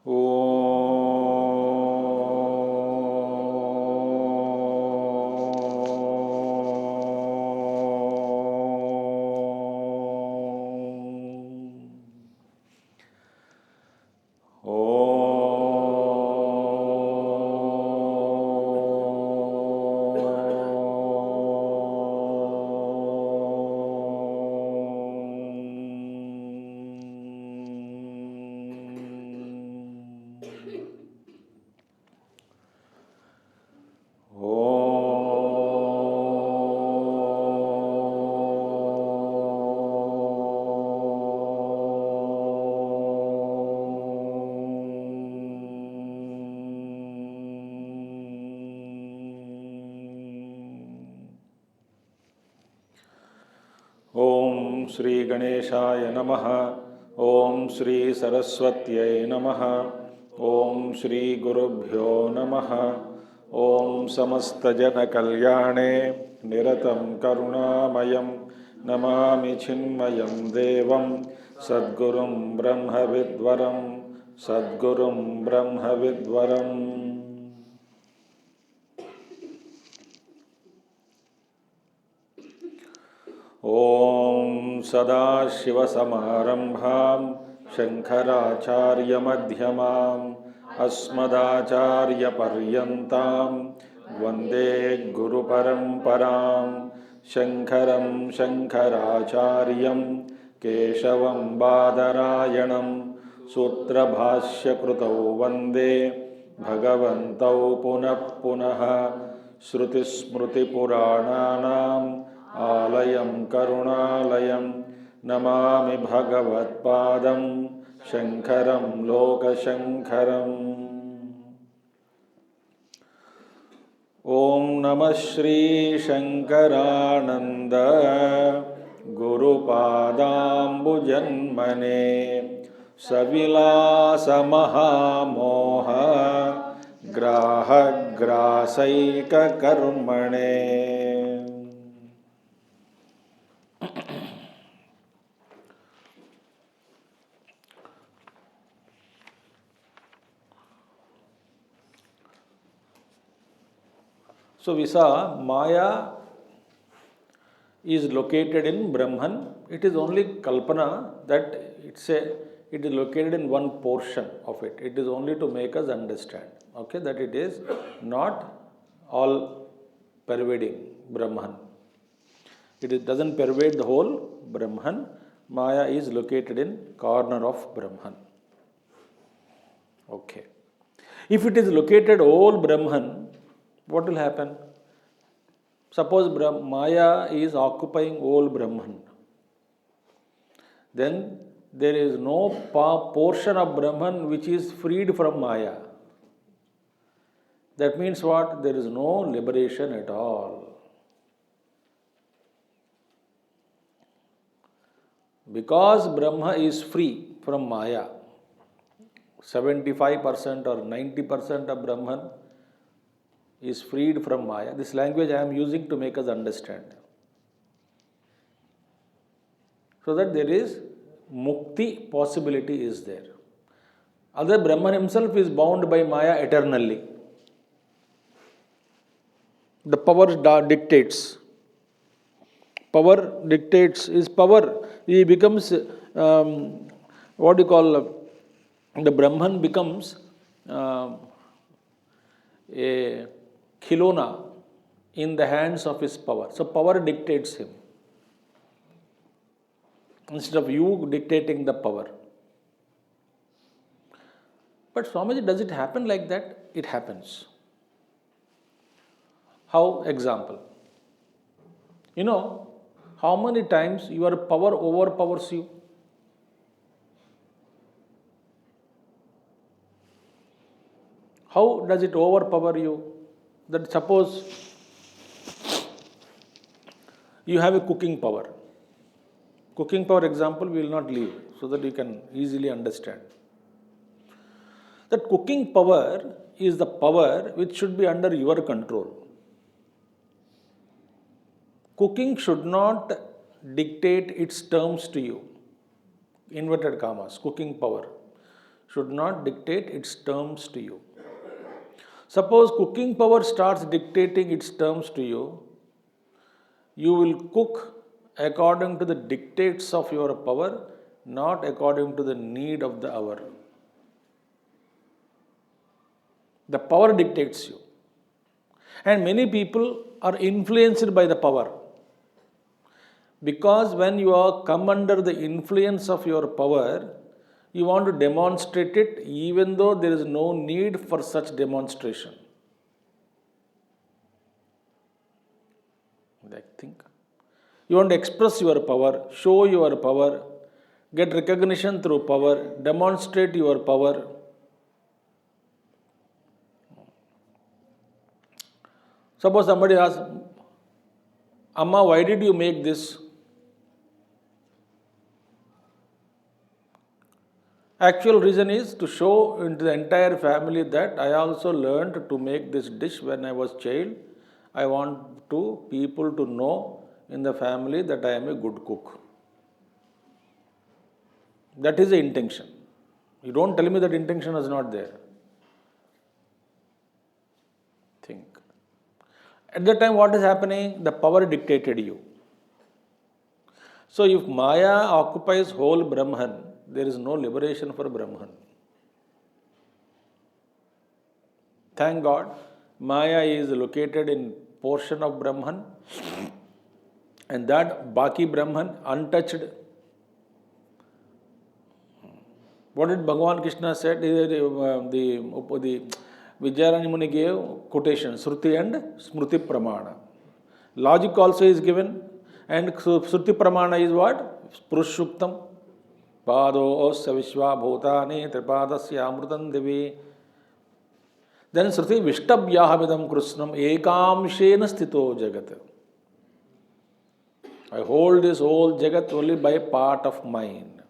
ओम श्री गणेशाय नमः। ओम श्री सरस्वत्यै नमः। ओम श्री गुरुभ्यो नमः। ओम समस्तजनकल्याणे निरतं करुणामयं नमामि चिन्मयं देवं सद्गुरुं ब्रह्मविद्वरं सद्गुरुं ब्रह्मविद्वरम्। ओम सदाशिवसमारंभां शंकराचार्यमध्यमाम् अस्मदाचार्यपर्यन्तां वन्दे गुरुपरम्परां। शंकरं शंकराचार्यं केशवं बादरायणं सूत्रभाष्यकृतौ वन्दे भगवन्तौ पुनः पुनः। श्रुतिस्मृतिपुराणानाम् आलयं करुणालयं नमामि भगवत्पादं शंकरं लोकशंकरम्। ओम नमः Shri Shankaranand गुरुपादाम्बुजन्मने सविलास महामोह ग्राहग्रासैक कर्मणे। So we saw Maya is located in Brahman. It is only Kalpana that it is located in one portion of it. It is only to make us understand, okay, that it is not all pervading Brahman. It doesn't pervade the whole Brahman. Maya is located in corner of Brahman. Okay. If it is located all Brahman, what will happen? Suppose Maya is occupying all Brahman. Then there is no portion of Brahman which is freed from Maya. That means what? There is no liberation at all. Because Brahma is free from Maya, 75% or 90% of Brahman is freed from Maya. This language I am using to make us understand. So that there is mukti possibility is there. Other Brahman himself is bound by Maya eternally. The power dictates. Power dictates is power. He becomes, the Brahman becomes a khilona in the hands of his power. So power dictates him instead of you dictating the power. But Swamiji, does it happen like that? It happens. How? Example. You know, how many times your power overpowers you? How does it overpower you? That suppose you have a cooking power. Cooking power example we will not leave so that you can easily understand. That cooking power is the power which should be under your control. Cooking should not dictate its terms to you. Inverted commas, cooking power. should not dictate its terms to you. Suppose cooking power starts dictating its terms to you, you will cook according to the dictates of your power, not according to the need of the hour. The power dictates you. And many people are influenced by the power. Because when you are come under the influence of your power, you want to demonstrate it even though there is no need for such demonstration. I think. You want to express your power, show your power, get recognition through power, demonstrate your power. Suppose somebody asks, Amma, why did you make this? Actual reason is to show into the entire family that I also learned to make this dish when I was child. I want people to know in the family that I am a good cook. That is the intention. You don't tell me that intention is not there. Think. At that time, what is happening? The power dictated you. So if Maya occupies whole Brahman, there is no liberation for Brahman. Thank God, Maya is located in portion of Brahman, and that Baki Brahman untouched. What did Bhagavan Krishna said? The Vijayaranya Muni gave quotation, Shruti and Smruti Pramana. Logic also is given, and Shruti Pramana is what? Purushuktam. Pado osya vishwa bhutani tripadasya amrutam devi. Then Shruti Vishtabhyahamidam Krishnam ekamshena sthito jagat. I hold this whole jagat only by part of mine.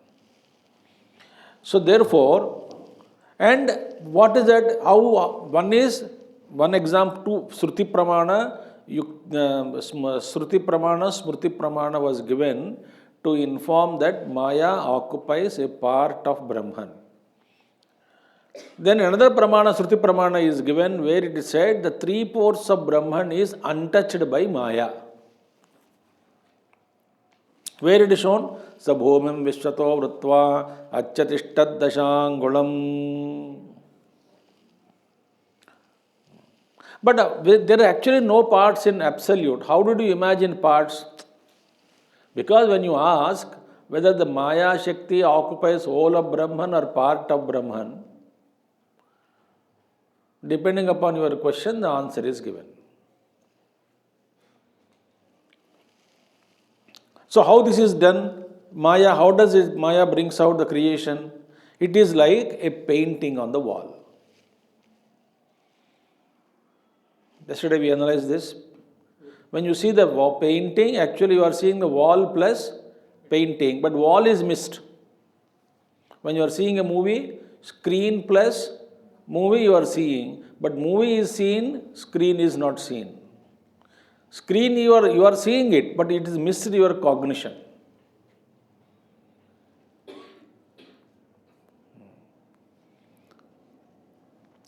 So therefore, and what is that? How one example, Shruti Pramana, Shruti Pramana, Smruti Pramana was given to inform that Maya occupies a part of Brahman. Then another Pramana, Shruti Pramana is given where it is said the 3/4 of Brahman is untouched by Maya. Where it is shown? Sabhomim Vishwato Vrutva Achatishtat Dashangulam. But there are actually no parts in absolute. How did you imagine parts? Because when you ask whether the Maya Shakti occupies whole of Brahman or part of Brahman, depending upon your question, the answer is given. So how this is done? Maya, how does Maya brings out the creation? It is like a painting on the wall. Yesterday we analyzed this. When you see the painting, actually you are seeing the wall plus painting, but wall is missed. When you are seeing a movie, screen plus movie you are seeing, but movie is seen, screen is not seen. Screen you are seeing it, but it is missed your cognition.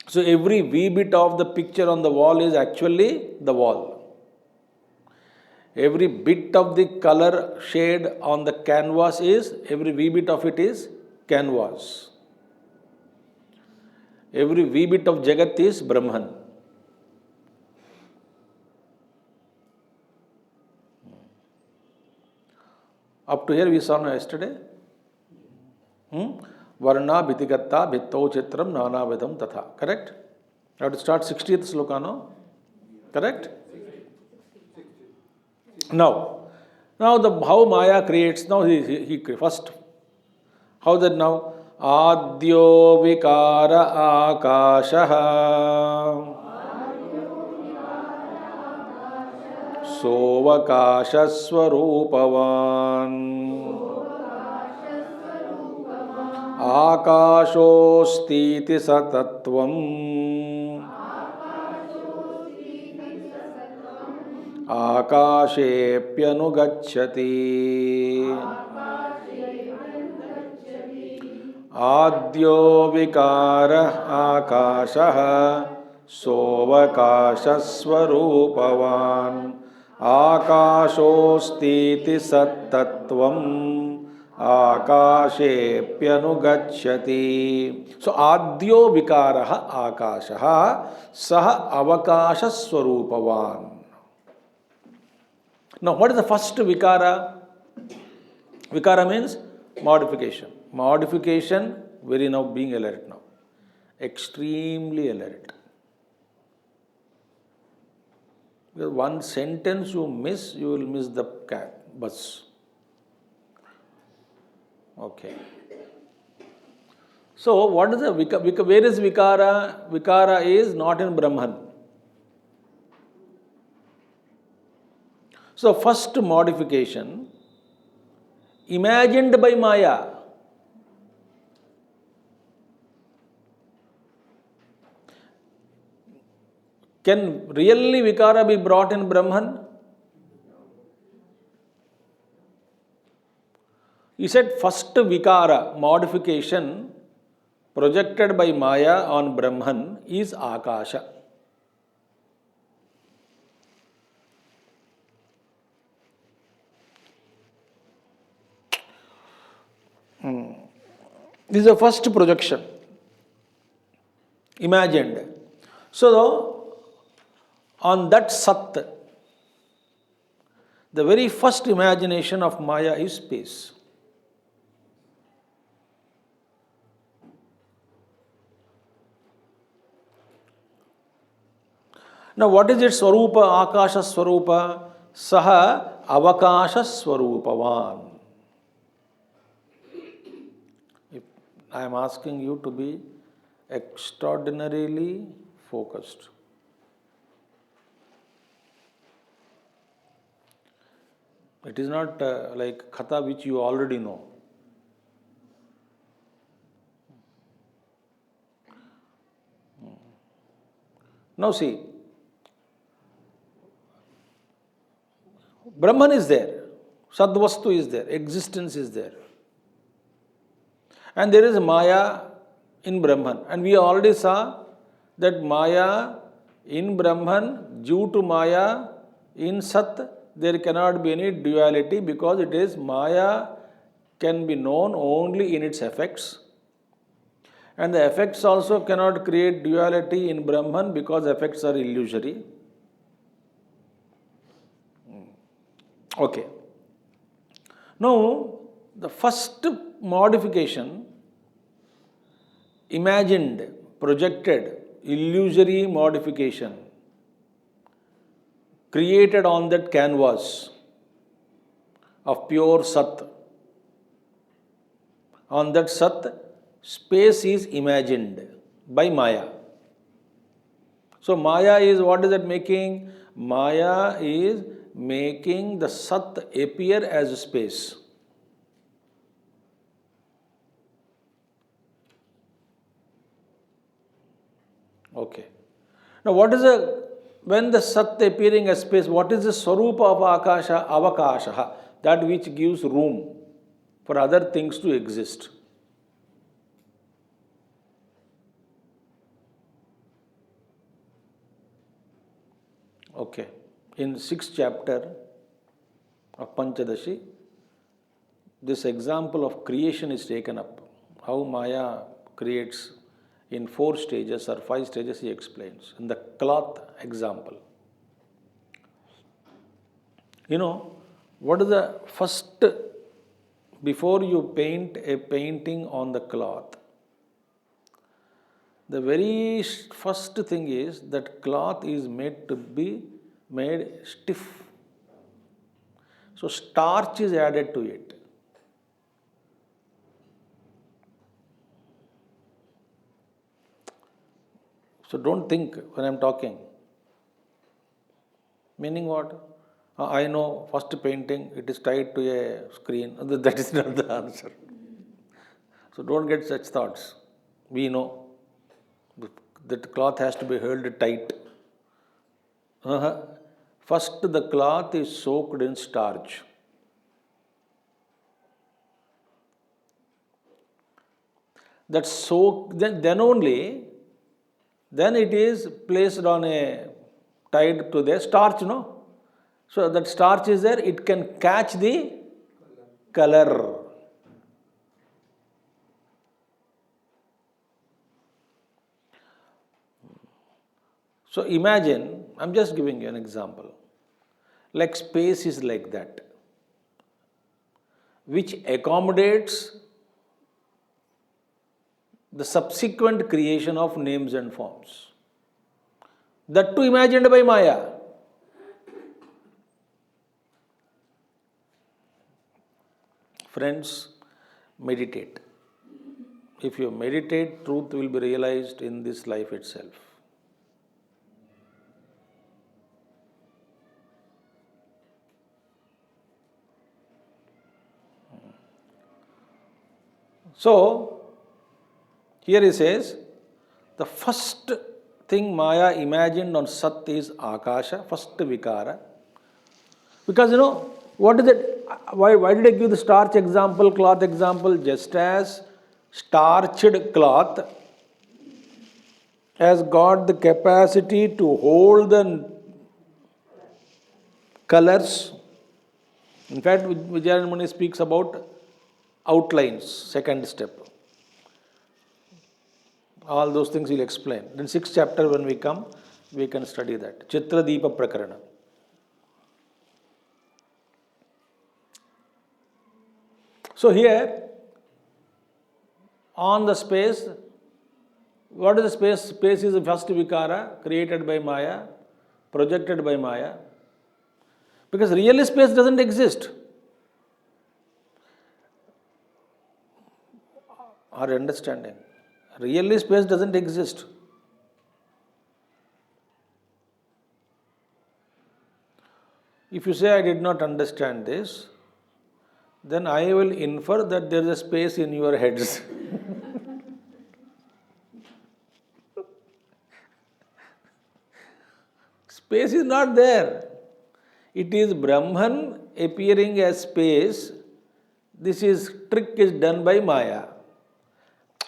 So every wee bit of the picture on the wall is actually the wall. Every bit of the color shade on the canvas is, every wee bit of it is canvas. Every wee bit of Jagat is Brahman. Up to here we saw yesterday. Varna Bhitigatta Bhittau Chitram Nana Vedam Tatha. Correct? I have to start 60th sloka, no? Correct? Now how Maya creates. Now he first. How that now? Adyo Vikara Akashaha Sovakasha Swarupavan Akashostiti Satatvam Akashepyanugacchati Adyo vikara akasha sovakasha swarupavan akashostiti sattattvam akashepyanugachyati. So adyo vikaraha akashaha saha avakasha swarupavan. Now what is the first vikara? Vikara means modification. Modification, very now being alert now. Extremely alert. Because one sentence you miss, you will miss the bus. Okay. So what is the where is vikara? Vikara is not in Brahman. So first modification imagined by Maya. Can really vikara be brought in Brahman? He said first vikara, modification projected by Maya on Brahman is Akasha. This is the first projection. Imagined. So, on that Sat, the very first imagination of Maya is space. Now, what is its Swarupa, Akasha Swarupa? Saha Avakasha Swarupavan. I am asking you to be extraordinarily focused. It is not like Katha which you already know. Now see, Brahman is there, Sadvastu is there, existence is there. And there is Maya in Brahman. And we already saw that Maya in Brahman, due to Maya in Sat, there cannot be any duality because it is Maya can be known only in its effects. And the effects also cannot create duality in Brahman because effects are illusory. Okay. Now, the first modification, imagined, projected, illusory modification, created on that canvas of pure Sat. On that Sat, space is imagined by Maya. So Maya is, what is it making? Maya is making the Sat appear as space. Okay. Now what is when the Sat appearing as space, what is the Swarupa of Akasha? Avakasha, that which gives room for other things to exist. Okay. In 6th chapter of Pañcadaśi, this example of creation is taken up. How Maya creates in 4 stages or 5 stages, he explains. In the cloth example. You know, what is the first, before you paint a painting on the cloth, the very first thing is that cloth is made to be made stiff. So starch is added to it. So don't think when I am talking. Meaning what? I know first painting, it is tied to a screen. That is not the answer. So don't get such thoughts. We know that cloth has to be held tight. First, the cloth is soaked in starch. That soak, then only, then it is placed on a, tied to the starch, no? So that starch is there, it can catch the color. So imagine, I'm just giving you an example. Like space is like that, which accommodates the subsequent creation of names and forms. That too imagined by Maya. Friends, meditate. If you meditate, truth will be realized in this life itself. So, here he says, the first thing Maya imagined on Sat is Akasha, first Vikara. Because what is it? Why did I give the starch example, cloth example? Just as starched cloth has got the capacity to hold the colors. In fact, Vijayananda Muni speaks about outlines, second step. All those things he'll explain. In 6th chapter when we come, we can study that. Chitra Deepa Prakarana. So here, on the space, what is the space? Space is the first Vikara created by Maya, projected by Maya. Because real space doesn't exist. Our understanding. Really space doesn't exist. If you say I did not understand this, then I will infer that there is a space in your heads. Space is not there. It is Brahman appearing as space. This trick is done by Maya.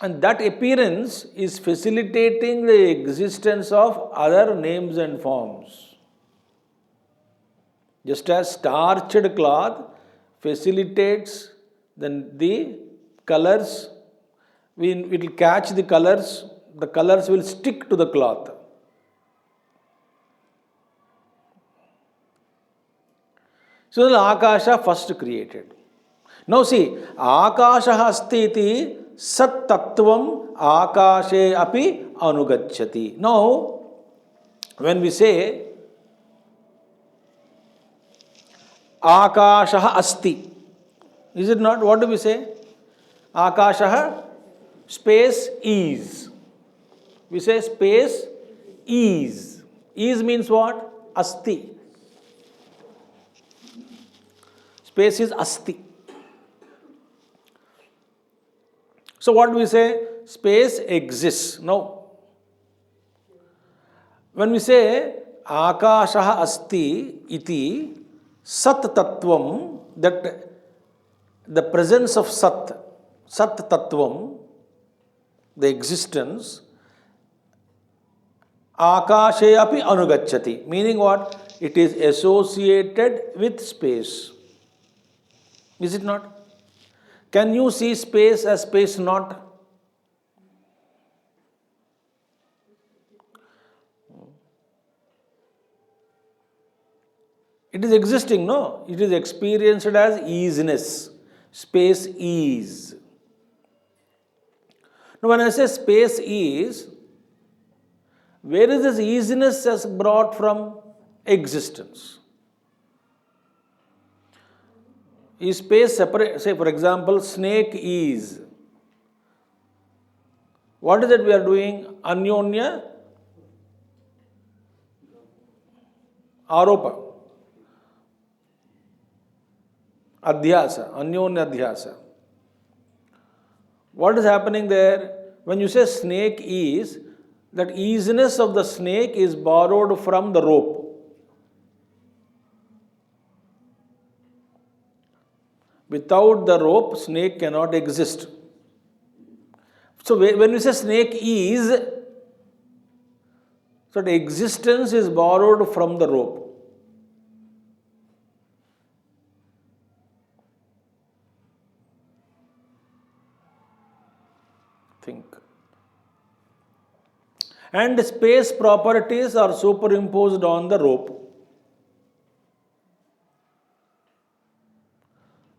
And that appearance is facilitating the existence of other names and forms. Just as starched cloth facilitates the colors, it will catch the colors will stick to the cloth. So the Akasha first created. Now see, Akasha asti iti sat tattvam akashe api anugacchati. Now, when we say Akasha asti, is it not? What do we say? Akasha, space is. We say space is. Is means what? Asti. Space is asti. So what do we say? Space exists. No. When we say Akasha asti iti sat tattvam, that the presence of sat tattvam, the existence, akashe api anugacchati, meaning what? It is associated with space. Is it not? Can you see space as space not? It is existing, no? It is experienced as easiness. Space is. Now when I say space is, where is this easiness as brought from? Existence. Is space separate? Say for example, snake is. What is it we are doing? Anyonya aropa. Adhyasa, anyonya adhyasa. What is happening there? When you say snake is, that easiness of the snake is borrowed from the rope. Without the rope, snake cannot exist. So when we say snake is, so the existence is borrowed from the rope. Think. And space properties are superimposed on the rope.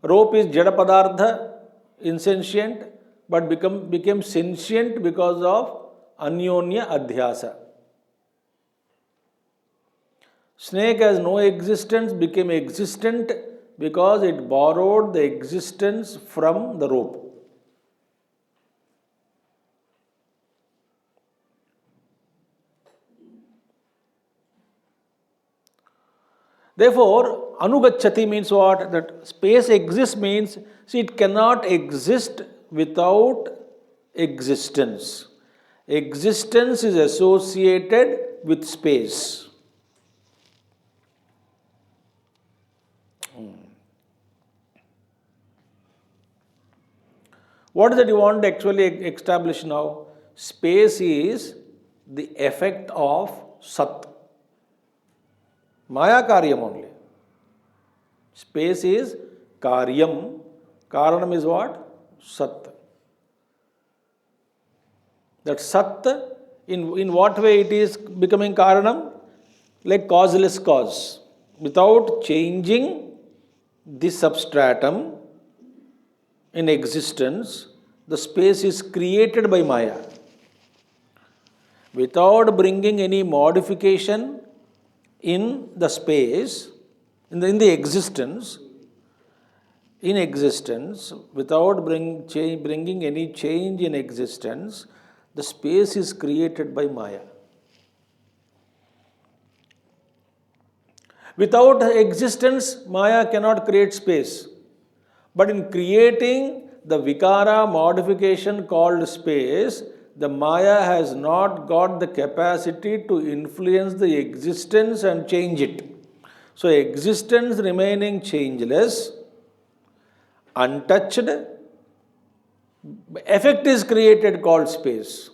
Rope is jada padartha, insentient, but became sentient because of anyonya adhyasa. Snake has no existence, became existent because it borrowed the existence from the rope. Therefore, anugacchati means what? That space exists means, see, it cannot exist without existence. Existence is associated with space. What is it you want to actually establish now? Space is the effect of Sat. Maya karyam only. Space is karyam. Karanam is what? Sat. That Sat, in what way it is becoming Karanam? Like causeless cause. Without changing the substratum in existence, the space is created by Maya. Without bringing any modification in the space, in the existence, without bringing any change in existence, the space is created by Maya. Without existence, Maya cannot create space. But in creating the vikara modification called space, the Maya has not got the capacity to influence the existence and change it. So existence remaining changeless, untouched, effect is created called space.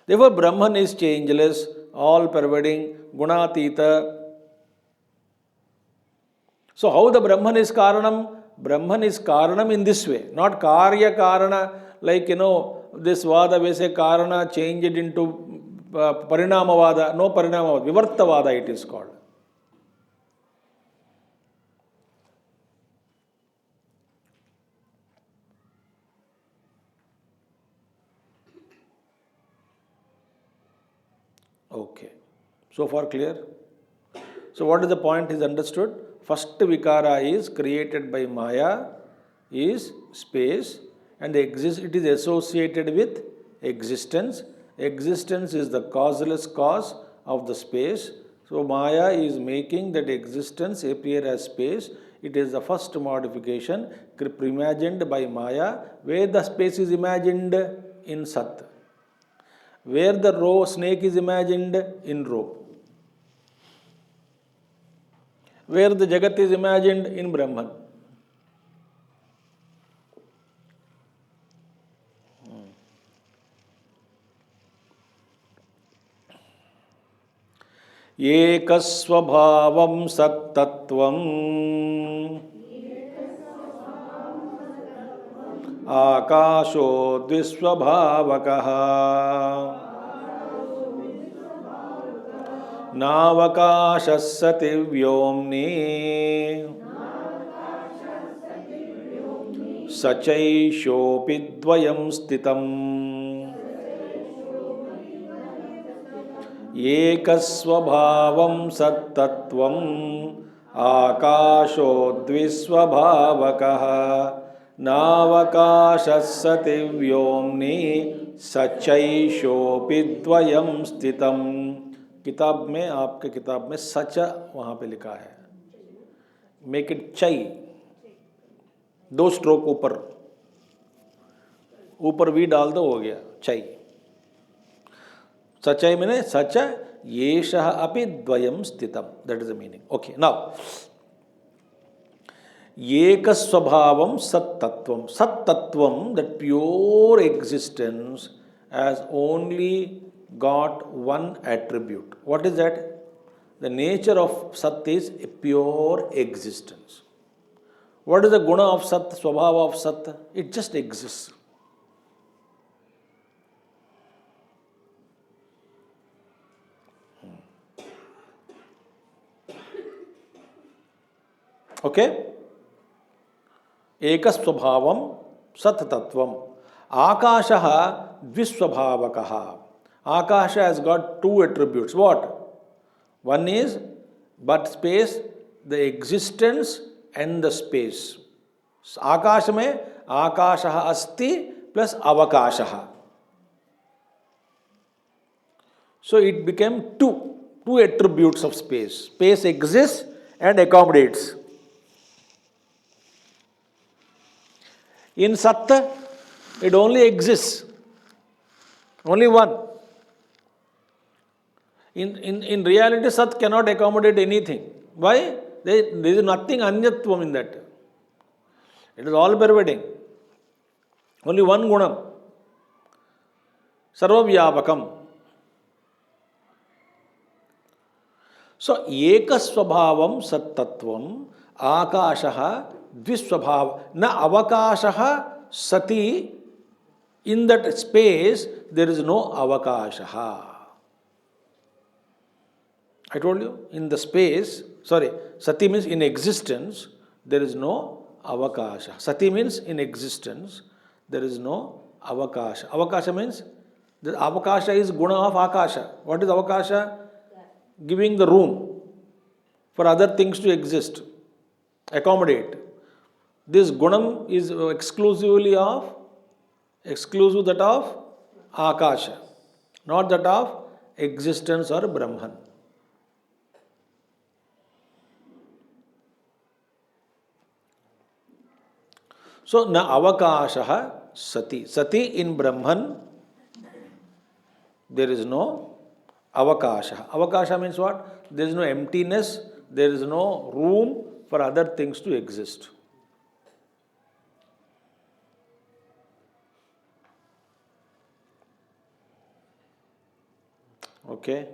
Therefore, Brahman is changeless, all-pervading, gunatita. So how the Brahman is Karanam? Brahman is Karanam in this way, not Karya Karana, like this Vada we say Karana, change it into Parinamavada. No Parinamavada, Vivartavada it is called. Okay. So far clear? So what is the point is understood? First vikara is created by Maya, is space, and it is associated with existence. Existence is the causeless cause of the space. So Maya is making that existence appear as space. It is the first modification imagined by Maya, where the space is imagined in Sat. Where the snake is imagined in rope. Where the Jagat is imagined in Brahman. Ekasvabhavam sattattvam akasho dvisvabhavakaha navakashasati vyomni sachaishopi dvayam stitam ekasvabhavam sattattvam akasho dvisvabhavakaha navakashasati vyomni sachaishopi dvayam stitam. किताब में आपके किताब में सच वहाँ पे लिखा है. Make it चई, 2 स्ट्रोक ऊपर वी डाल दो, हो गया चई. सचय मैंने सच येषः अपि द्वयम स्थितम, that is the meaning. Okay, now Ekasvabhavam Sat Tattvam. Sat Tattvam, that pure existence, has only got one attribute. What is that? The nature of Sat is a pure existence. What is the guna of Sat, Swabhava of Sat? It just exists. Okay? Ekasvabhavam Sat Tattvam. Akashaha Dvisvabhavakaha. Akasha has got two attributes. What? One is but space, the existence and the space. Akasha mein Akashaha asti plus avakashaha. So it became two attributes of space. Space exists and accommodates. In Satta, it only exists. Only one. In reality, Sat cannot accommodate anything. Why? There is nothing anyatvam in that. It is all pervading. Only one gunam. Sarvavyapakam. So, ekasvabhavam sattattvam akashaha dvisvabhav. Na avakashaha sati. In that space, there is no avakashaha. I told you, in the space, sati means in existence, there is no avakasha. Sati means in existence, there is no avakasha. Avakasha means, the avakasha is guna of akasha. What is avakasha? Giving the room for other things to exist, accommodate. This gunam is exclusive that of akasha, not that of existence or Brahman. So, na avakashaha sati. Sati in Brahman, there is no avakasha. Avakasha means what? There is no emptiness, there is no room for other things to exist. Okay?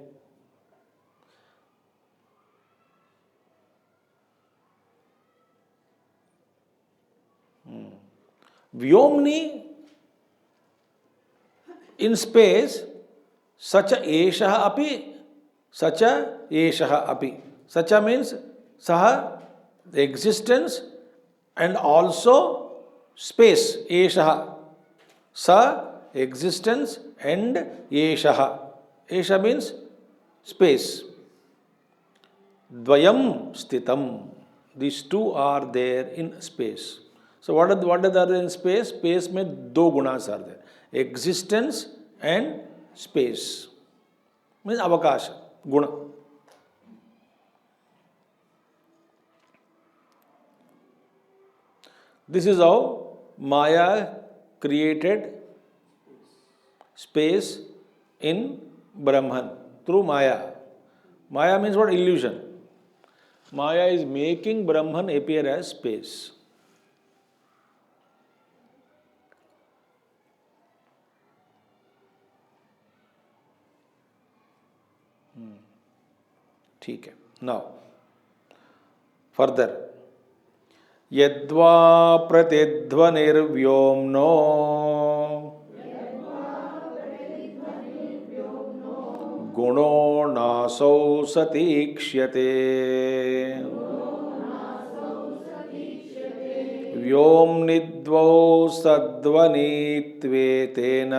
Vyomni in space, sacha eshaha api, sacha eshaha api. Sacha means saha, the existence, and also space, eshaha. Sa, existence, and eshaha. Esha means space. Dvayam sthitam. These two are there in space. So what are there in space? Space mein do gunas are there. Existence and space. Means avakasha, guna. This is how Maya created space in Brahman through Maya. Maya means what? Illusion. Maya is making Brahman appear as space. ठीक है. Now, further. यद्वा प्रतिध्वनिर्व्योम्नो गुणो नासौ सतीक्ष्यते व्योम्निद्वौ सद्ध्वनित्वेतेन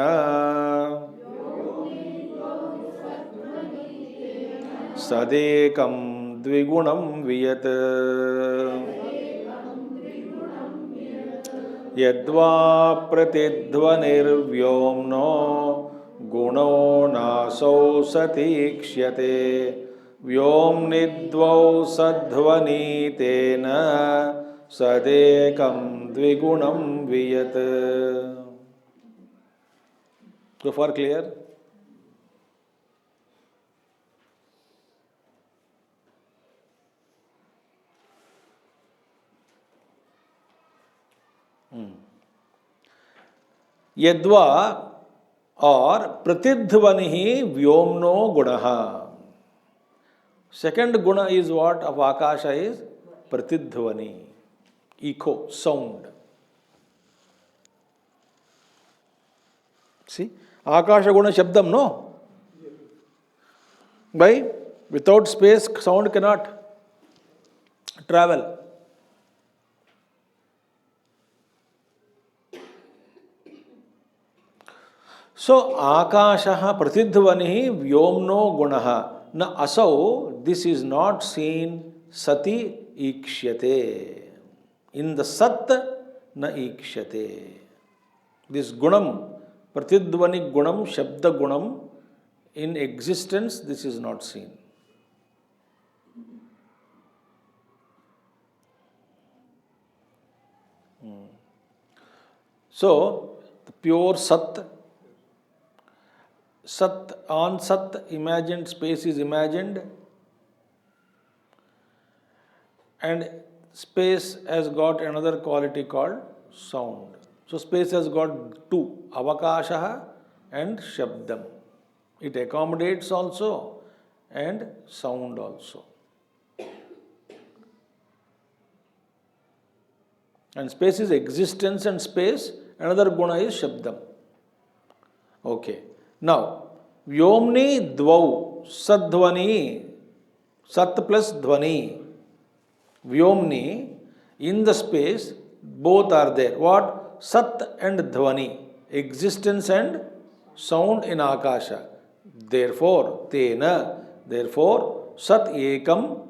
सदेकं द्विगुणं वियत् यद्वा प्रतिध्वनिर्व्योम्नो गुणो नासौ सतीक्ष्यते व्योम्निद्वौ सध्वनितेन सदेकं द्विगुणं वियत्. So far clear? Yadva or pratidhvanihi vyomno gunaha. Second guna is what of Akasha is pratidhvani, echo, sound. See, Akasha guna shabdam, no? Why? Without space, sound cannot travel. So, Akasha pratidhvani vyomno gunaha. Na asau, this is not seen sati ikshyate. In the sat, na ikshyate. This gunam, pratidhvani gunam, shabda gunam, in existence, this is not seen. So, the pure sat, on sat, imagined space is imagined, and space has got another quality called sound. So space has got two, avakasha and shabdam. It accommodates also and sound also. And space is existence and space, another guna is shabdam. Okay. Now, vyomni dvau, sadhvani, sat plus dhvani. Vyomni, in the space, both are there. What? Sat and dhvani, existence and sound in Akasha. Therefore, tena, therefore, sat ekam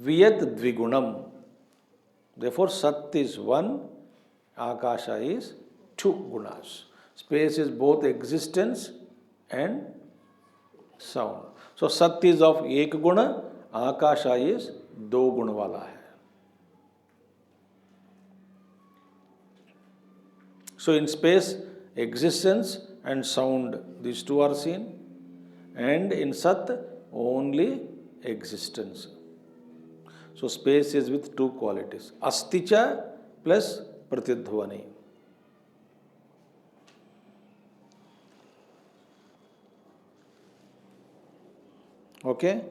viyat dvigunam. Therefore, sat is one, Akasha is two gunas. Space is both existence and sound. So, sat is of ek guna, Akasha is do guna wala hai. So, in space, existence and sound, these two are seen. And in sat, only existence. So, space is with two qualities. Asticha plus pratidhvani. Okay?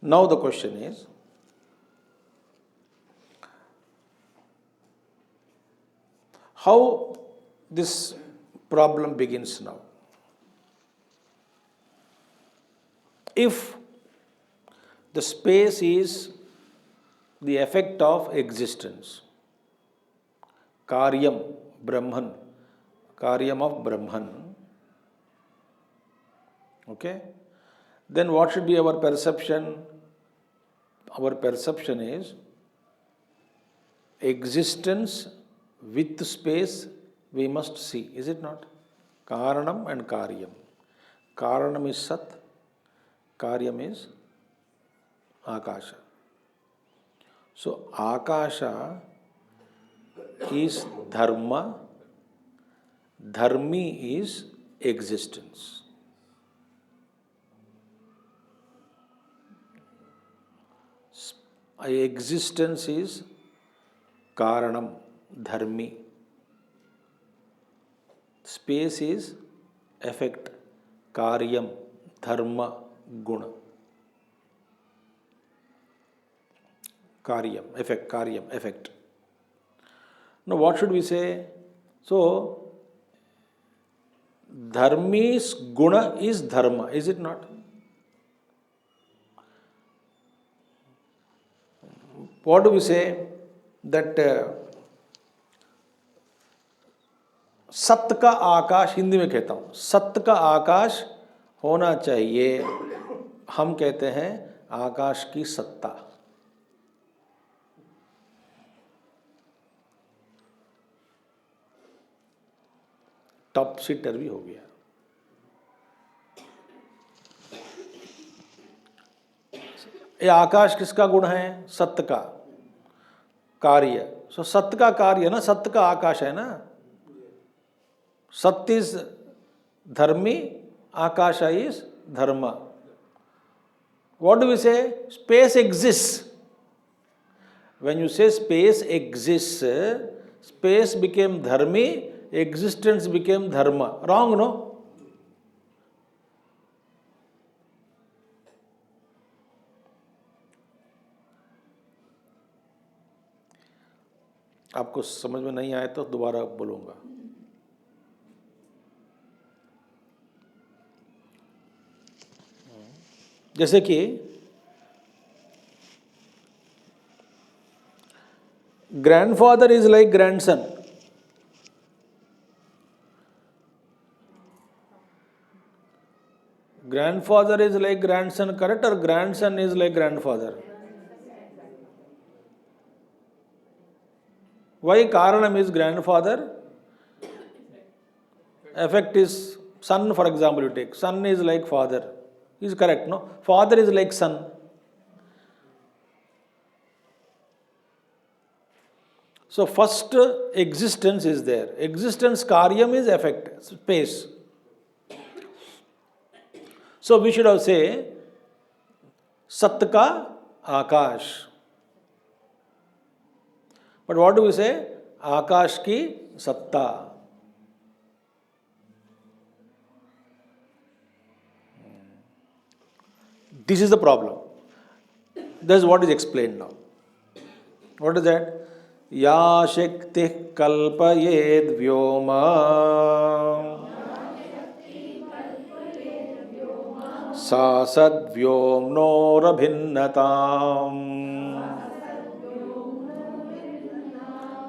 Now the question is, how this problem begins now? If the space is the effect of existence, karyam, Brahman, karyam of Brahman, okay, then what should be our perception? Our perception is existence with space we must see, is it not? Karanam and Karyam. Karanam is Sat, Karyam is Akasha. So, Akasha is Dharma, Dharmi is existence. Existence is Karanam, Dharmi. Space is effect, Karyam, Dharma, Guna. Karyam, effect. Now, what should we say? So, Dharmi's Guna is Dharma, is it not? What do we say? That सत्य का आकाश, हिंदी में कहता हूँ, सत्य का आकाश होना चाहिए, हम कहते हैं आकाश की सत्ता. टॉप सीटर भी हो गया. ये आकाश किसका गुण है? सत्य का कार्य. सो सत्य का कार्य ना, सत्य का आकाश है ना. सत्य इज धर्मी, आकाश इज धर्म. व्हाट डू वी से? Space exist When you say space exists, space became dharmi, existence became dharma. Wrong, no? आपको समझ में नहीं आए तो दोबारा बोलूँगा. जैसे कि grandfather is like grandson. Grandfather is like grandson, correct, or grandson is like grandfather? Why Karanam is grandfather? Effect is son, for example, you take. Son is like father. Is correct, no? Father is like son. So first existence is there. Existence karyam is effect, space. So we should have say Sat ka Akash. But what do we say? Akash ki Satta. This is the problem. That is what is explained now. What is that? Ya Shakti Kalpayed Vyoma Sa Sad Vyomnorabhinnatam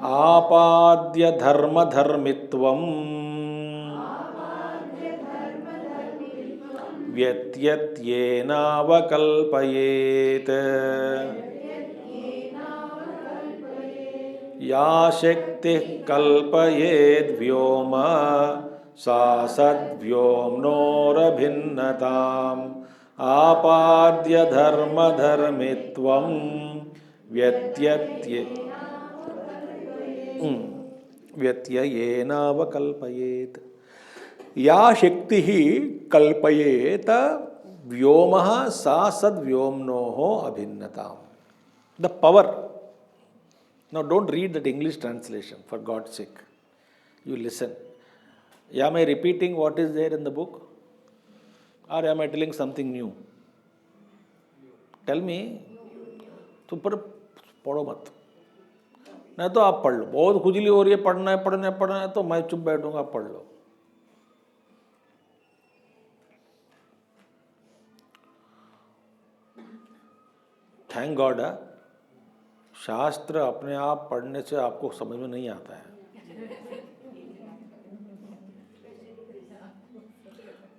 Apadya Dharma Dharmitvam Vyatyatyena Ya Shakti Kalpayed Vyoma Sa Sad Vyomnorabhinnatam Apadya Dharma Dharmitvam Vyatyatyena Vakalpayet. Ya Shakti Kalpayeta Vyomaha Sa Sad Vyomnoho Abhinnatam. The power. Now don't read that English translation, for God's sake. You listen. Am I repeating what is there in the book? Or am I telling something new? Tell me. तो पर पढ़ो मत. नहीं तो आप पढ़ लो. बहुत खुजली हो रही है, पढ़ना है तो मैं चुप बैठूंगा, आप पढ़ लो. थैंक गॉड शास्त्र अपने आप पढ़ने से आपको समझ में नहीं आता है.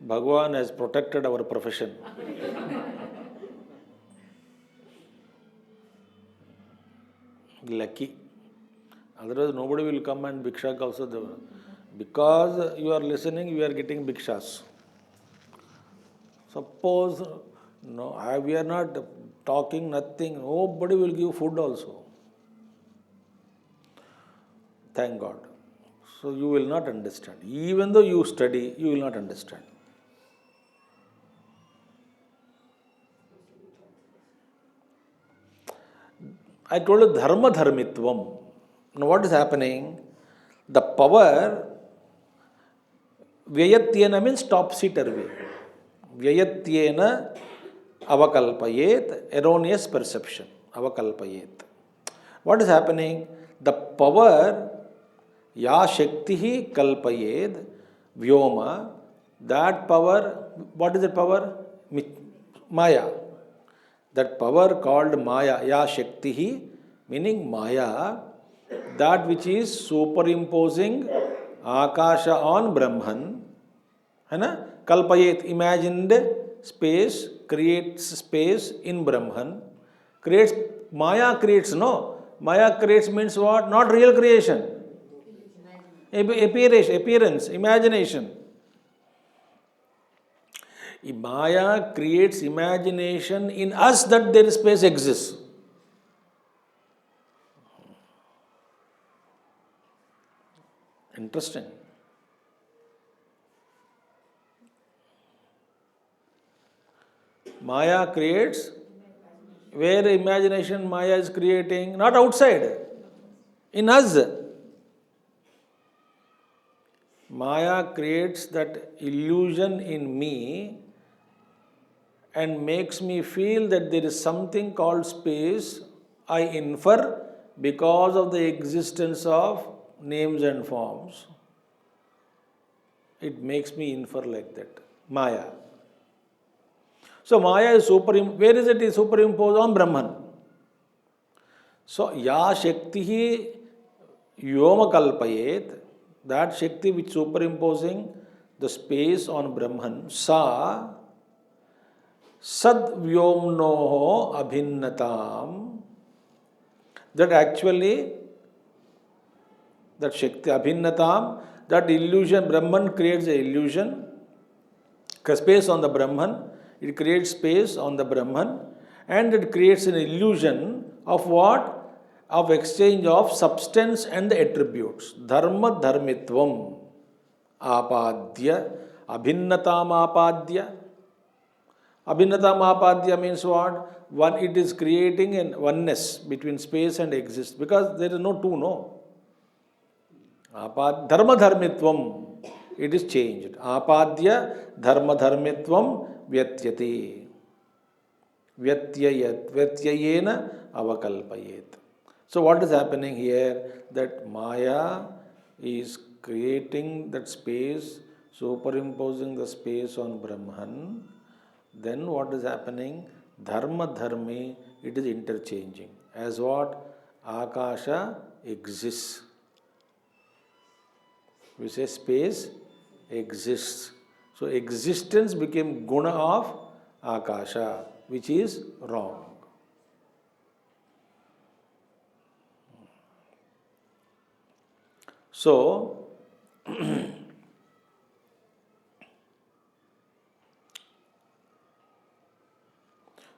Bhagwan has protected our profession. Lucky. Otherwise, nobody will come and bhikshak also. Because you are listening, you are getting bhikshas. Suppose, no, we are not talking nothing. Nobody will give food also. Thank God. So you will not understand. Even though you study, you will not understand. I told you dharma dharmitvam. Now what is happening? The power, vyayatyena means topsy-turvy. Vyayatyena avakalpayet, erroneous perception. Avakalpayet. What is happening? The power, ya shakti kalpayet, vyoma, that power, what is that power? Maya. That power called Maya, Ya Shakti, meaning Maya, that which is superimposing Akasha on Brahman, है ना? Kalpayet, imagined space, creates space in Brahman, creates, Maya creates, no? Maya creates means what? Not real creation. Appearance, imagination. Maya creates imagination in us that there is space exists. Interesting. Maya creates Where imagination Maya is creating? Not outside, in us. Maya creates that illusion in me and makes me feel that there is something called space. I infer because of the existence of names and forms. It makes me infer like that. Maya. So Maya is where is it superimposed? On Brahman. So ya Shakti Yoma Kalpayet, that Shakti which superimposing the space on Brahman, sa Sad Vyomnoho Abhinnatam, that actually, that Shakti Abhinnatam, that illusion, Brahman creates an illusion, space on the Brahman, it creates space on the Brahman, and it creates an illusion of what? Of exchange of substance and the attributes. Dharma dharmitvam apadya, abhinnatam apadya. Abhinnatam apadya means what? One, it is creating a oneness between space and exist, because there is no two, no. Dharma dharmitvam, it is changed. Apadya dharma dharmitvam vyatyati. Vyatyayena avakalpayet. So what is happening here? That Maya is creating that space, superimposing the space on Brahman. Then what is happening? Dharma dharmi, it is interchanging. As what? Akasha exists. We say space exists. So existence became guna of Akasha, which is wrong. So,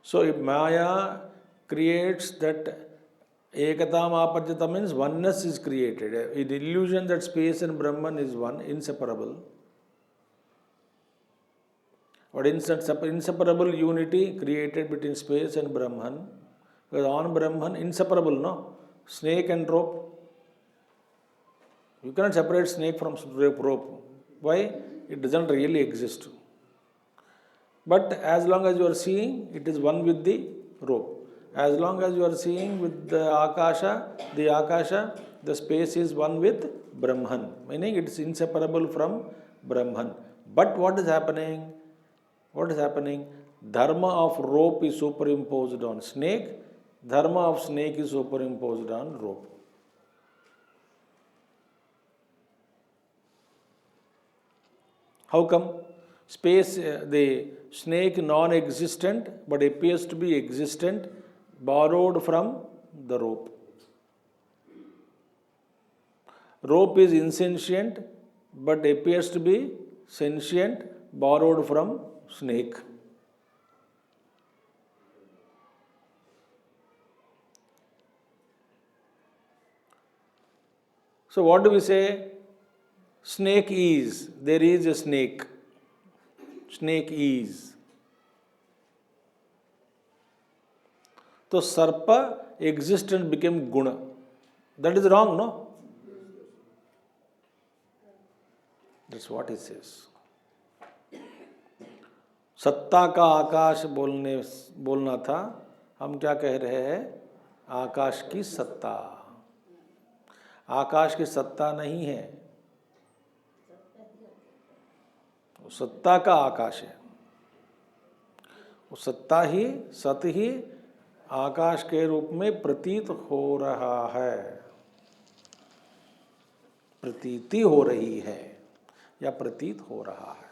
so if Maya creates that Ekatam apadyata means oneness is created. An illusion that space and Brahman is one, inseparable. What inseparable unity created between space and Brahman? Because on Brahman, inseparable, no? Snake and rope. You cannot separate snake from rope. Why? It doesn't really exist. But as long as you are seeing, it is one with the rope. As long as you are seeing with the Akasha, the space is one with Brahman. Meaning it is inseparable from Brahman. But what is happening? What is happening? Dharma of rope is superimposed on snake. Dharma of snake is superimposed on rope. How come? Space, the snake non-existent but appears to be existent, borrowed from the rope. Rope is insentient but appears to be sentient, borrowed from snake. So what do we say? Snake is. There is a snake. Snake is. So sarpa existent became guna. That is wrong, no? That's what it says. सत्ता का आकाश बोलना था, हम क्या कह रहे हैं? आकाश की सत्ता. आकाश की सत्ता नहीं है, वो सत्ता का आकाश है. वो सत्ता ही, सत ही आकाश के रूप में प्रतीत हो रहा है, प्रतीति हो रही है या प्रतीत हो रहा है.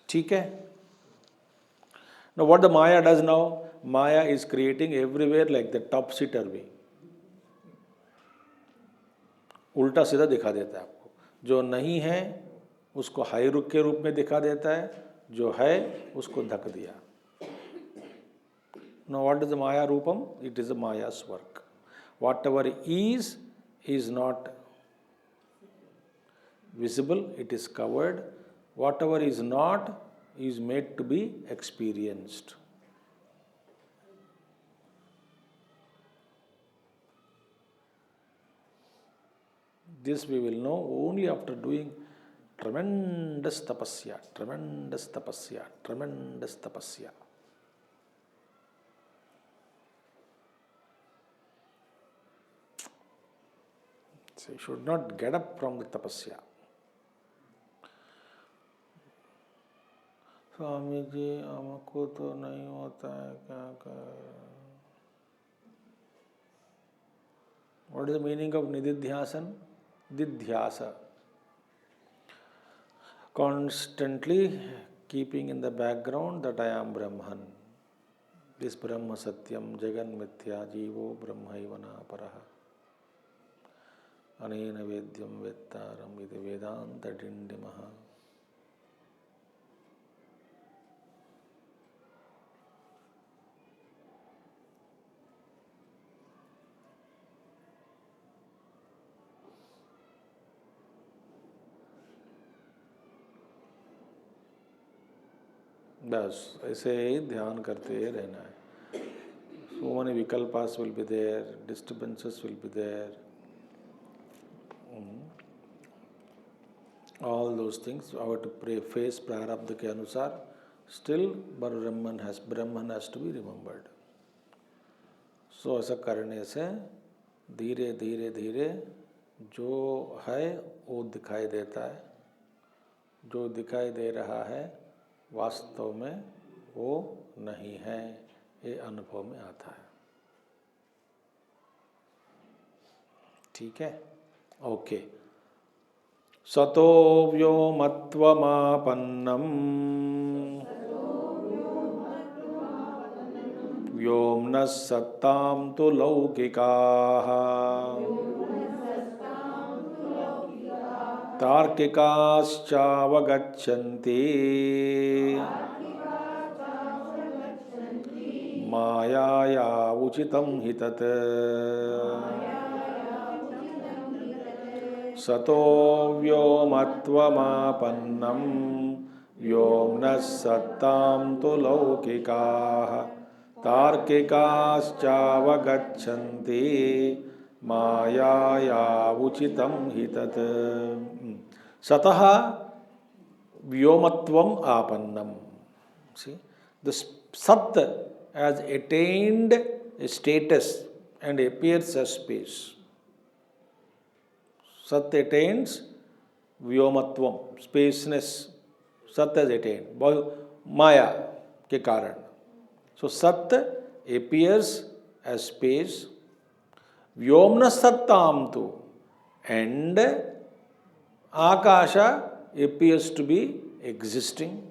ठीक है. Now what the Maya does now? Maya is creating everywhere like the topsy-turvy. उल्टा सीधा दिखा देता है आपको. जो नहीं है उसको हाई रुख के रूप में दिखा देता है, जो है उसको ढक दिया. Now what is the Maya Rupam? It is a Maya's work. Whatever is not visible, it is covered. Whatever is not, is made to be experienced. This we will know only after doing tremendous tapasya, tremendous tapasya, tremendous tapasya. So you should not get up from the tapasya. Swami ji हमको तो नहीं होता है क्या कर. What is the meaning of nididhyasan? Didhyasa. Constantly keeping in the background that I am Brahman. This Brahma Satyam Jagan Mithya Jivo Brahmaivana Paraha. Anena Vedyam Vettaram Iti Vedanta Dindimaha. बस ऐसे ही ध्यान करते रहना है. So many vikalpas will be there, disturbances will be there. All those things our to pray, face prarabdha के अनुसार. Still Brahman has to be remembered. So ऐसा करने से धीरे धीरे धीरे जो है वो दिखाई देता है. जो दिखाई दे रहा है वास्तव में वो नहीं है, ये अनुभव में आता है. ठीक है, ओके. सतो व्योमत्वमापन्नम् व्योम्नः सत्तां तु लौकिकाः तार्किकाश्चावगच्छन्ति मायाया उचितं हि तत्. सतो व्योमत्वमापन्नं व्योम्नः सत्तां तु लौकिकाः तार्किकाश्चावगच्छन्ति मायाया उचितं हि तत्. सतः व्योमत्वम आपन्नम. See, the Sat has attained a status and appears as space. Sat attains व्योमत्वम, spaceness. Sat has attained Maya के कारण. So Sat appears as space. Vyomna sattam tu, and Akasha appears to be existing.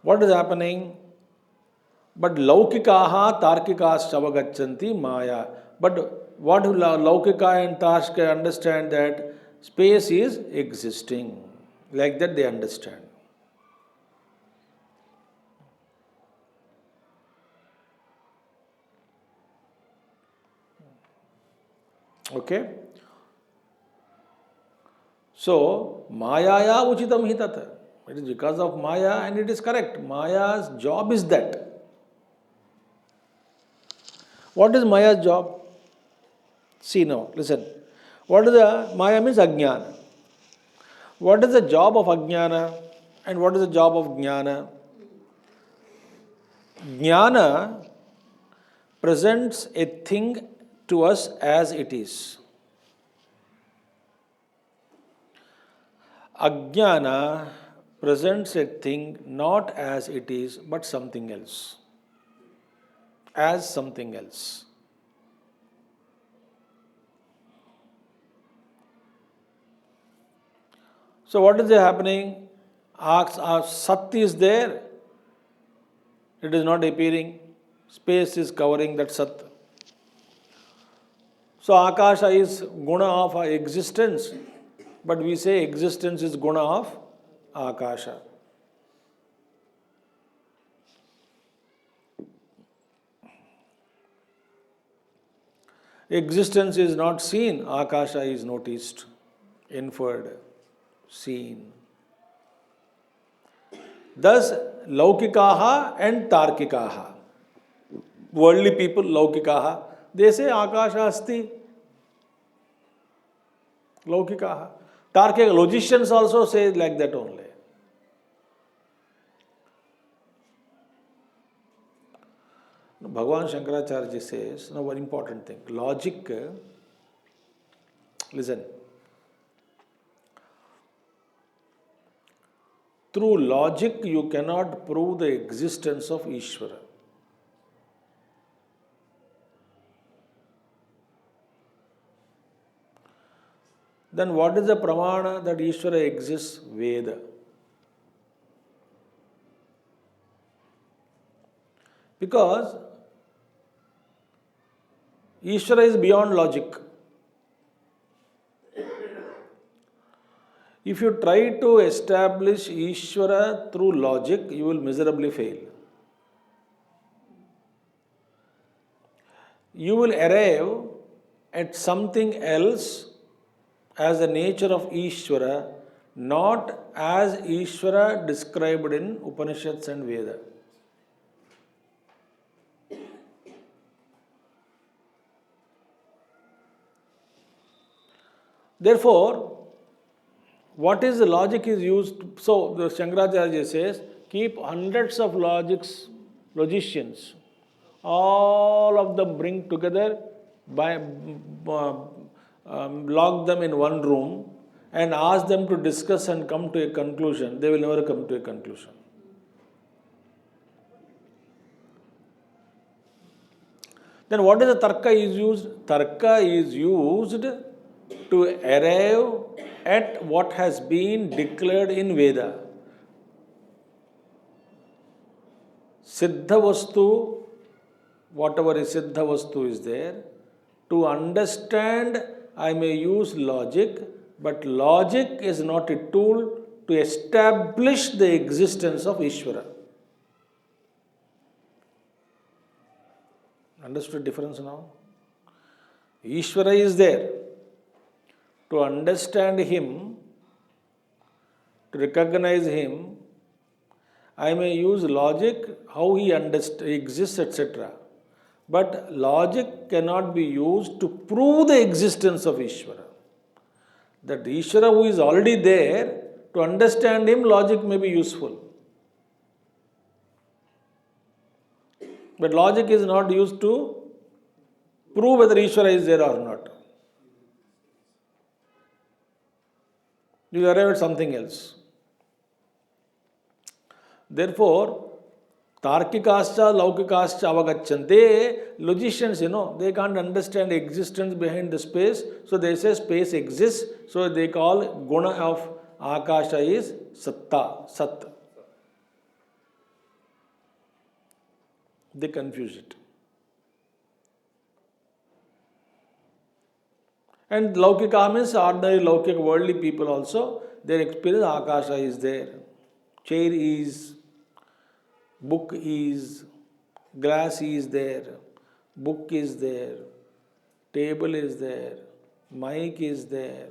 What is happening? But Laukikaha Tarkikas Savagachanti Maya. But what Laukika and Tarkika understand that space is existing. Like that they understand. Okay? So, Mayaya Uchitam Hitata. It is because of Maya, and it is correct. Maya's job is that. What is Maya's job? See now, listen. What is the Maya means Ajnana. What is the job of Ajnana and what is the job of Jnana? Jnana presents a thing to us as it is. Ajnana presents a thing not as it is but something else. As something else. So what is happening? Sat is there. It is not appearing. Space is covering that Sat. So Akasha is guna of existence. But we say existence is guna of Akasha. Existence is not seen, Akasha is noticed, inferred, seen. Thus, Laukikaha and Tarkikaha. Worldly people, Laukikaha, they say Akasha asti. Laukikaha. Tarkika, logicians also say like that only. Bhagavan Shankaracharya says, now one important thing, logic, listen, through logic you cannot prove the existence of Ishvara. Then what is the pramana that Ishvara exists? Veda. Because Ishvara is beyond logic. If you try to establish Ishvara through logic, you will miserably fail. You will arrive at something else as the nature of Ishvara, not as Ishvara described in Upanishads and Veda. Therefore, what is the logic is used? So, the Shankaracharya says, keep hundreds of logicians, all of them bring together, lock them in one room and ask them to discuss and come to a conclusion. They will never come to a conclusion. Then what is the tarka is used? Tarka is used to arrive at what has been declared in Veda. Siddha Vastu, whatever is Siddha Vastu is there. To understand, I may use logic, but logic is not a tool to establish the existence of Ishvara. Understood the difference now? Ishvara is there. To understand him, to recognize him, I may use logic, how he exists, etc. But logic cannot be used to prove the existence of Ishvara. That Ishvara who is already there, to understand him, logic may be useful. But logic is not used to prove whether Ishvara is there or not. You arrive at something else. Therefore, Tarkikascha, Laukikascha avagacchante, logicians, they can't understand existence behind the space, so they say space exists, so they call guna of Akasha is Satta, Sat. They confuse it. And Laukika means ordinary Laukik worldly people also, their experience Akasha is there. Chair is, book is, glass is there, book is there, table is there, mic is there.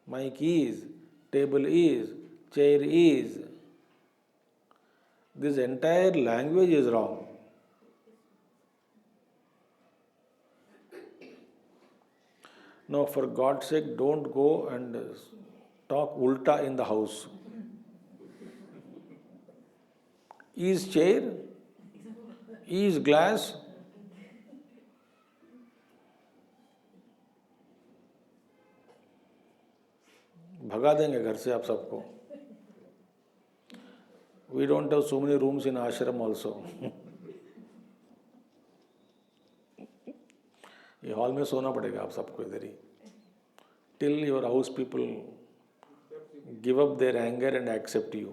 Mic is, table is, chair is. This entire language is wrong. No, for God's sake, don't go and talk ulta in the house. Is chair? Is glass? भगा देंगे घर से आप सबको. We don't have so many rooms in ashram also. ये hall में सोना पड़ेगा आप सबको इधर ही. Till your house people give up their anger and accept you.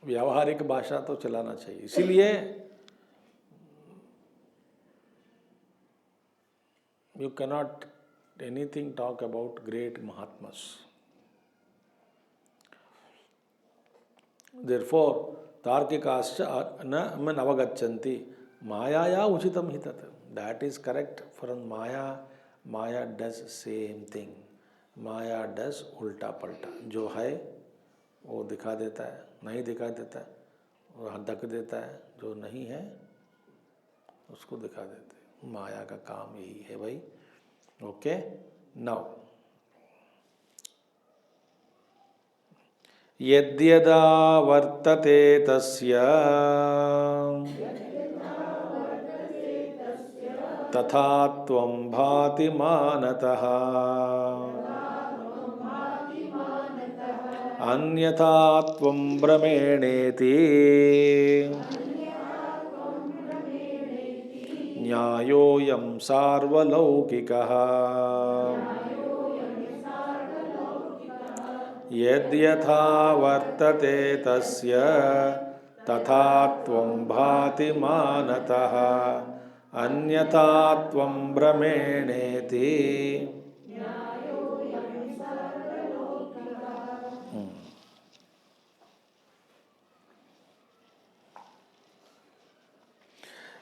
व्यावहारिक भाषा तो चलाना चाहिए. इसीलिए you cannot anything talk about great Mahatmas. Therefore, Tarkikascha avagachanti. Mayaya uchitam hi tat. That is correct. For Maya, Maya does same thing. Maya does ulta palta. जो है वो दिखा देता है, नहीं दिखा देता है, वो ढक देता है, जो नहीं है उसको दिखा देते हैं। माया का काम यही है भाई। ओके, नाउ यद्यदा वर्तते तस्य तथा त्वं भाति मानतः अन्यथा त्वं भ्रमेणेति न्यायोऽयं सार्वलौकिकः। यद्यथा वर्तते तस्य तथा त्वं भाति मानतः अन्यथा त्वं भ्रमेणेति।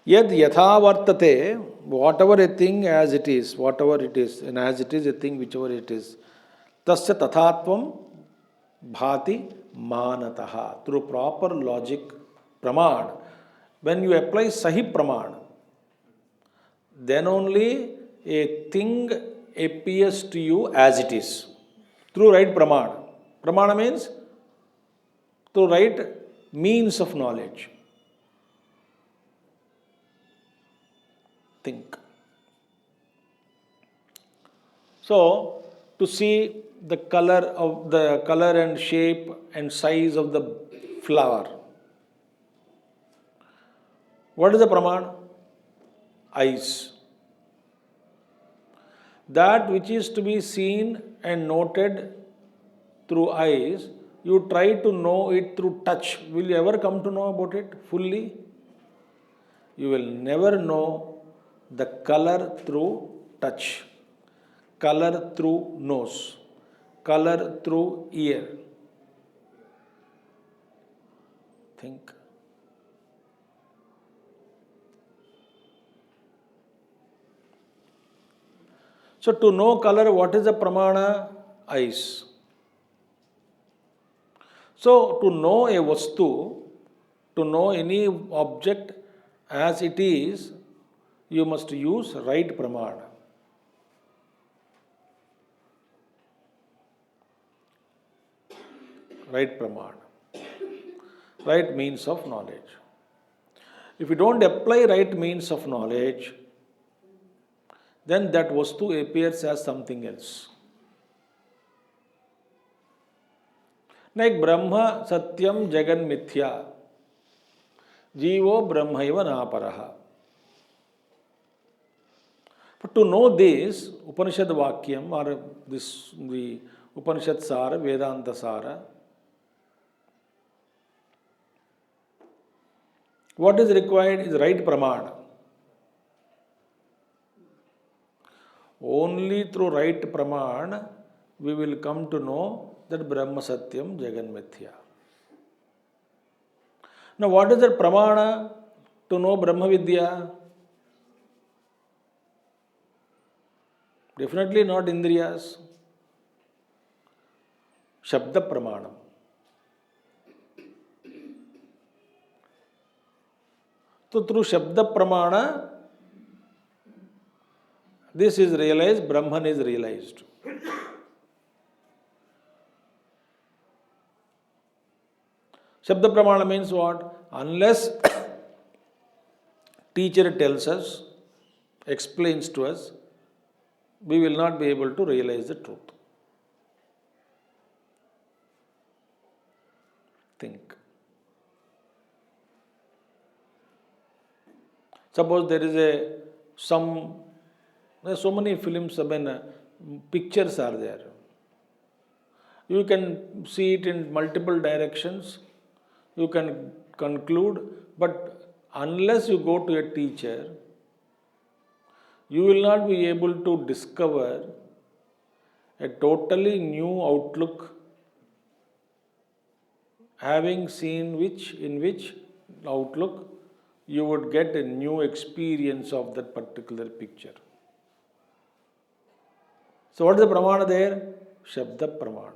Yad yatha vartate, whatever a thing as it is, whatever it is, and as it is a thing, whichever it is, tasya tathatvam bhati manataha. Through proper logic, praman, when you apply sahi praman, then only a thing appears to you as it is. Through right praman. Pramana means through right means of knowledge. Think. So, to see the color and shape and size of the flower, what is the praman? Eyes. That which is to be seen and noted through eyes, you try to know it through touch. Will you ever come to know about it fully? You will never know the color through touch, color through nose, color through ear. Think. So to know color, what is the pramana? Eyes. So to know a vastu, to know any object as it is, you must use right pramana. Right pramana. Right means of knowledge. If you don't apply right means of knowledge, then that vastu appears as something else. Like Brahma Satyam Jagan Mithya, Jivo Brahmaiva Naparaha. But to know this, Upanishad Vakyam or the Upanishad Sara, Vedanta Sara, what is required is right pramana. Only through right pramana we will come to know that Brahma Satyam Jagan Mithya. Now what is that pramana to know Brahma Vidya? Definitely not Indriyas. Shabda Pramanam. So through Shabda Pramana, this is realized, Brahman is realized. Shabda Pramana means what? Unless teacher tells us, explains to us, we will not be able to realize the truth. Think. Suppose there is so many films, pictures are there. You can see it in multiple directions. You can conclude, but unless you go to a teacher, you will not be able to discover a totally new outlook having seen in which outlook you would get a new experience of that particular picture. So what is the pramana there? Shabda pramana.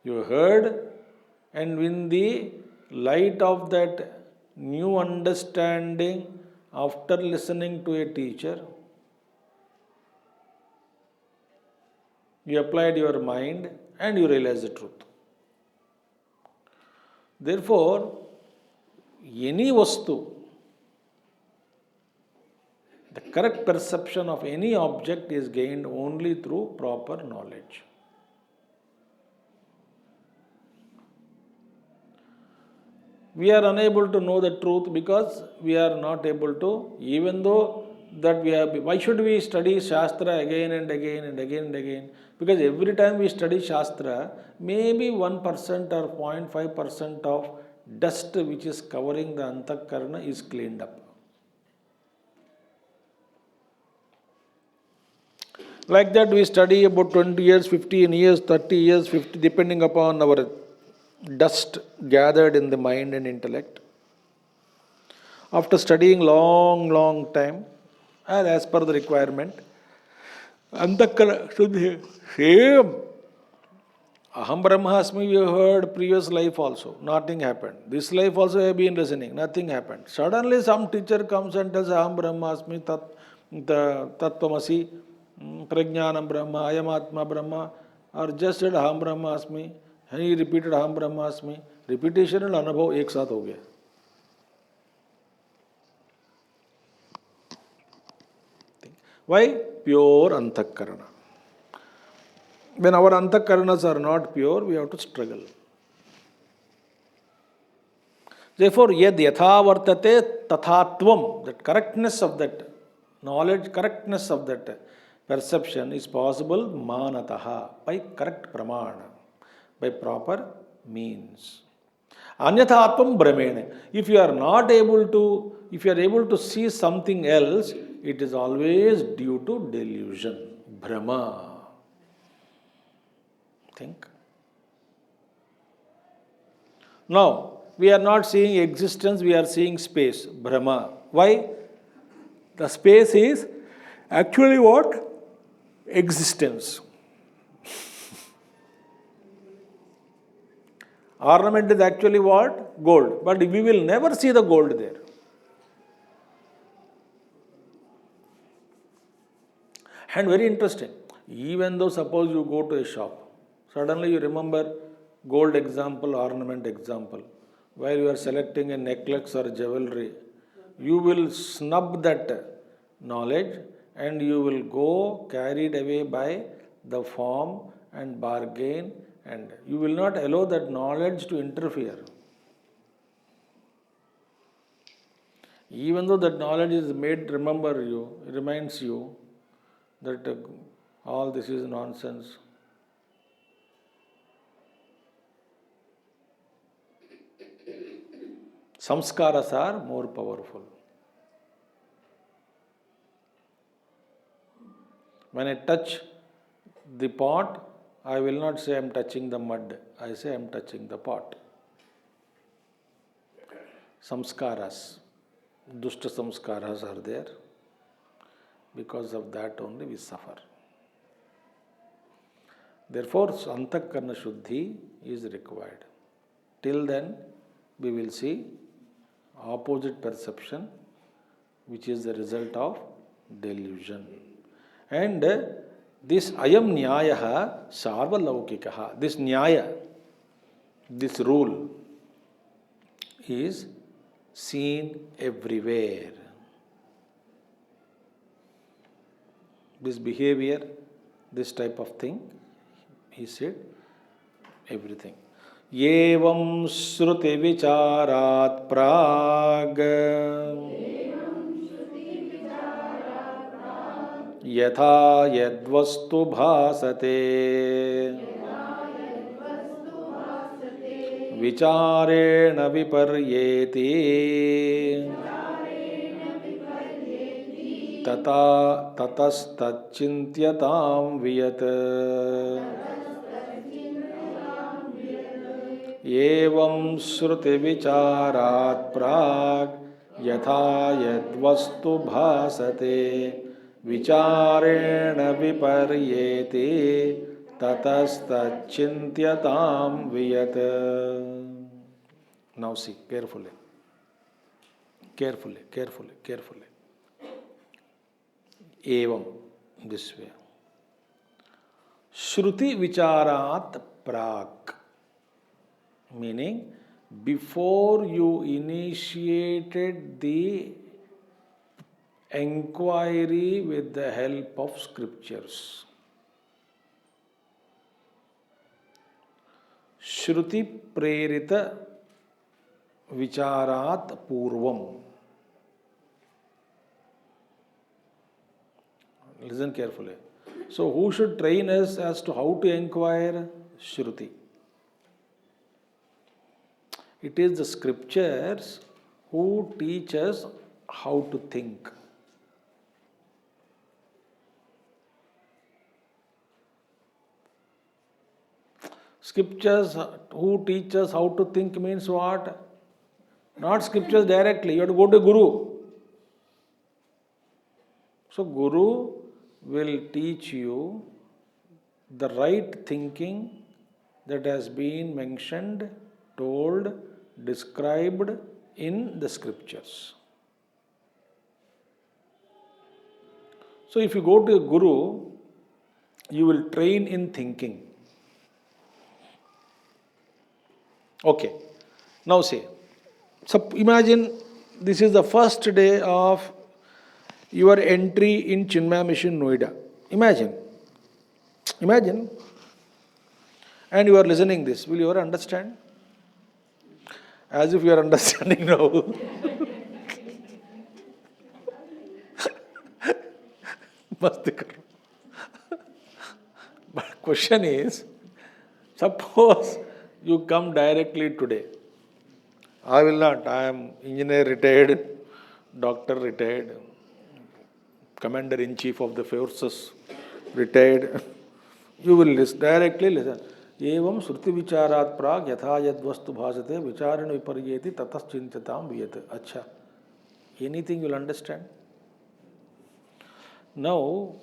You heard, and in the light of that new understanding, after listening to a teacher, you applied your mind and you realized the truth. Therefore, any vastu, the correct perception of any object is gained only through proper knowledge. We are unable to know the truth because we are not able to, even though that we have, why should we study Shastra again and again and again and again? Because every time we study Shastra, maybe 1% or 0.5% of dust which is covering the Antakarana is cleaned up. Like that we study about 20 years, 15 years, 30 years, 50, depending upon our dust gathered in the mind and intellect. After studying long time, and as per the requirement, Antakara should be same. Aham Brahmasmi we heard previous life also, nothing happened. This life also I have been listening, nothing happened. Suddenly some teacher comes and tells Aham Brahmasmi Tattvamasi, Prajnanam Brahma, Ayamatma Brahma, or just said Aham Brahmasmi, and he repeated Aham Brahmasmi. Repetition and anubhav ek saath ho gaya. Why? Pure antakarana. When our antakaranas are not pure, we have to struggle. Therefore, yad yatha vartate tathatvam, that correctness of that knowledge, correctness of that perception is possible manataha, by correct pramana, by proper means. Anyathatvam brahmene. If you are not able to, if you are able to see something else, it is always due to delusion, brahma. Think. Now, we are not seeing existence, we are seeing space, brahma. Why? The space is actually what? Existence. Ornament is actually what? Gold. But we will never see the gold there. And very interesting, even though suppose you go to a shop, suddenly you remember gold example, ornament example, while you are selecting a necklace or jewelry, you will snub that knowledge and you will go carried away by the form and bargain, and you will not allow that knowledge to interfere. Even though that knowledge is made remember you, reminds you that all this is nonsense. Samskaras are more powerful. When I touch the pot, I will not say I am touching the mud. I say I am touching the pot. Samskaras, dushta samskaras are there. Because of that only we suffer. Therefore, antakarana shuddhi is required. Till then, we will see opposite perception, which is the result of delusion. And this ayam nyayaha sarvalaukikaha, this nyaya, this rule is seen everywhere. This behavior, this type of thing, he said, everything. Yevam shruti vicharat prag yatha yadvastu bhasate vicharena viparyeti tata tatastachintyataam viyat. Evam Shruti Vicharat Prag Yatha Yadvastu Bhasate Vicharena Viparyete Tatastachintyatam Viyat. Now see, carefully. Evam, this way. Shruti Vicharat Prag, meaning before you initiated the enquiry with the help of scriptures. Shruti Prerita Vicharat Purvam. Listen carefully. So, who should train us as to how to inquire? Shruti. It is the scriptures who teach us how to think. Scriptures who teach us how to think means what? Not scriptures directly. You have to go to Guru. So, Guru will teach you the right thinking that has been mentioned, told, described in the scriptures. So, if you go to a Guru, you will train in thinking. Okay, now say, so imagine this is the first day of your entry in Chinmaya Mission Noida. Imagine, and you are listening this. Will you ever understand? As if you are understanding now. Masti karo. But question is, suppose you come directly today. I will not. I am engineer retired, doctor retired, commander-in-chief of the forces retired. You will directly listen. Evam Shruti Vicharat Prag Yatha Yadvastu Bhasate Vicharana Viparyeti Tataschintyatam Viyat. Acha. Anything you will understand? Now,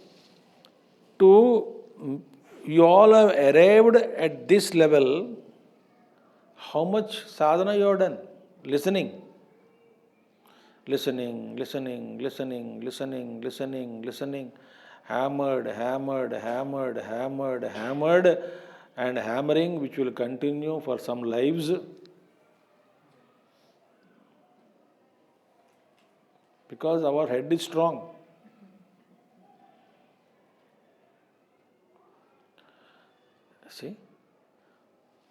you all have arrived at this level. How much sadhana you have done? Listening. Hammered, and hammering, which will continue for some lives. Because our head is strong. See?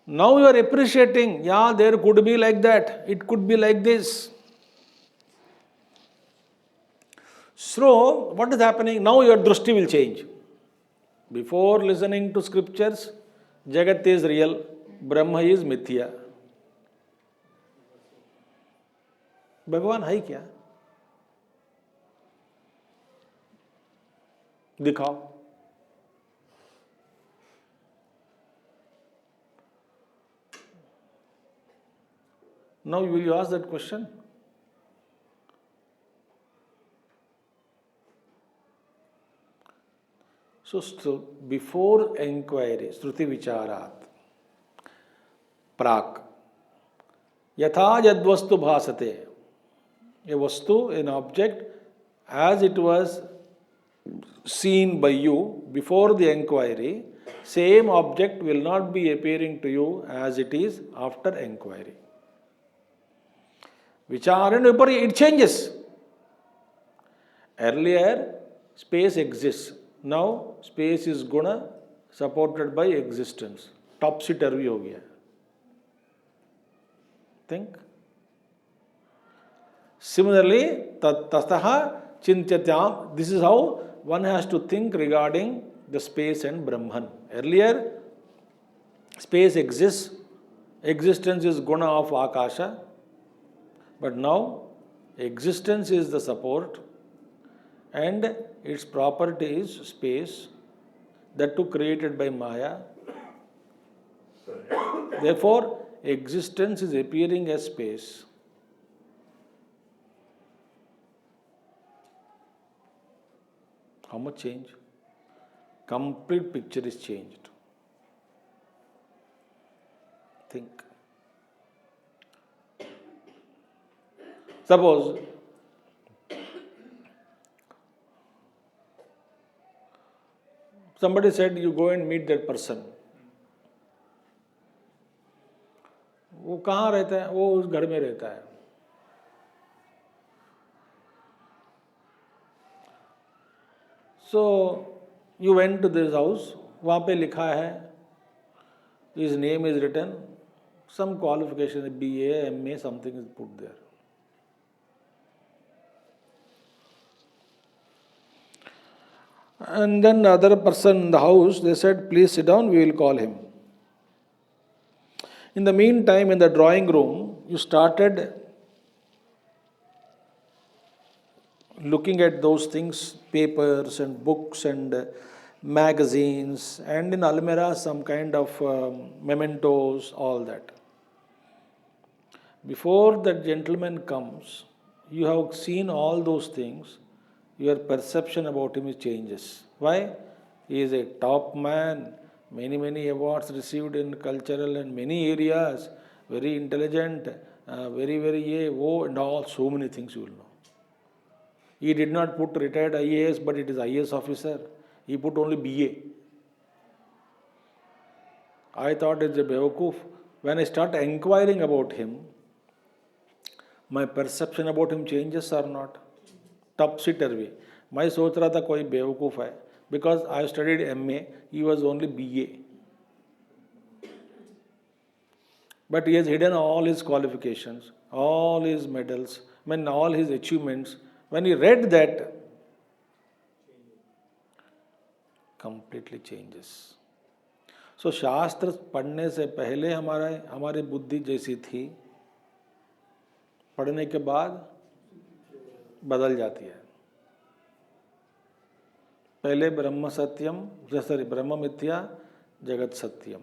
Now you are appreciating, yeah, there could be like that, it could be like this. So, what is happening? Now your drishti will change. Before listening to scriptures, Jagat is real, Brahma is mithya. Bhagavan hai kya? Dikhao. Now will you ask that question? So before inquiry, Shruti Vicharat, Prak, Yatha Yadvastu Bhasate, a vastu, an object, as it was seen by you before the inquiry, same object will not be appearing to you as it is after inquiry. Vicharana Vipari, it changes. Earlier, space exists. Now, space is guna supported by existence. Topsy-turvy ho gaya. Think. Similarly, tastaha chintyatyam. This is how one has to think regarding the space and Brahman. Earlier, space exists. Existence is guna of Akasha. But now, existence is the support and its property is space, that too created by Maya. Therefore, existence is appearing as space. How much change? Complete picture is changed. Think. Suppose somebody said you go and meet that person. वो कहाँ रहता है? वो उस घर में रहता है. So you went to this house. वहाँ पे लिखा है, his name is written, some qualification, BA, MA, something is put there. And then the other person in the house, they said, please sit down, we will call him. In the meantime, in the drawing room, you started looking at those things, papers and books and magazines, and in almirah some kind of mementos, all that. Before that gentleman comes, you have seen all those things, your perception about him changes. Why? He is a top man, many awards received in cultural and many areas, very intelligent, very and all, so many things you will know. He did not put retired IAS, but it is IAS officer. He put only BA. I thought it's a Bewakoof. When I start inquiring about him, my perception about him changes or not? Topsy-turvy. मैं सोच रहा था कोई बेवकूफ़ है, because I studied MA, he was only BA. But he has hidden all his qualifications, all his medals, all his achievements. When he read that, completely changes. So शास्त्र पढ़ने से पहले हमारी बुद्धि जैसी थी, पढ़ने के बाद बदल जाती है. पहले ब्रह्म सत्यम, ब्रह्म मिथ्या, जगत सत्यम.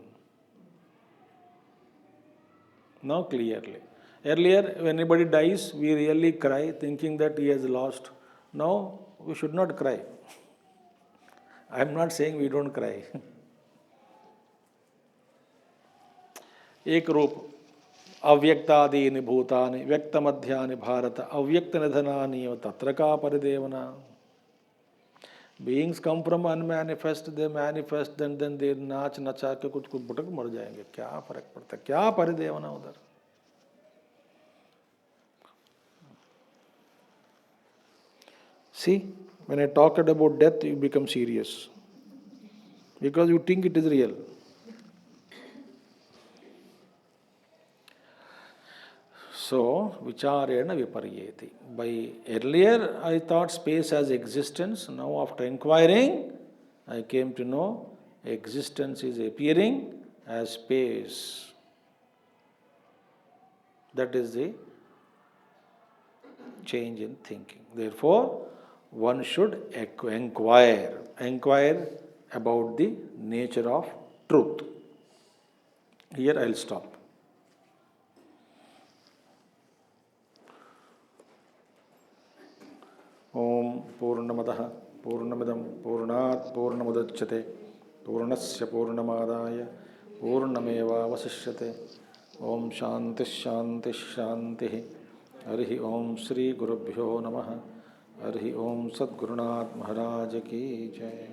Now clearly. Earlier, when anybody dies, we really cry, thinking that he has lost. Now, we should not cry. I am not saying we don't cry. एक रूप अव्यक्तादीनि भूतानि व्यक्तमध्यानि भारत अव्यक्त निधनानि तत्र का परिदेवना. Beings come from unmanifest, they manifest, then they नाच नचा के कुछ भटक मर जाएंगे. क्या फर्क पड़ता है? क्या परिदेवना उधर? See, when I talked about death, you become serious because you think it is real. So, vicharena viparyeti. By earlier, I thought space has existence. Now, after inquiring, I came to know existence is appearing as space. That is the change in thinking. Therefore, one should inquire about the nature of truth. Here I will stop. ओम पूर्णमदः पूर्णमिदं पूर्णात् पूर्णमुदच्यते पूर्णस्य पूर्णमादाय पूर्णमेवावशिष्यते. ओम शांति शांति शांति. हरि ओम श्री गुरुभ्यो नमः. हरि ओम सद्गुरुनाथ महाराज की जय.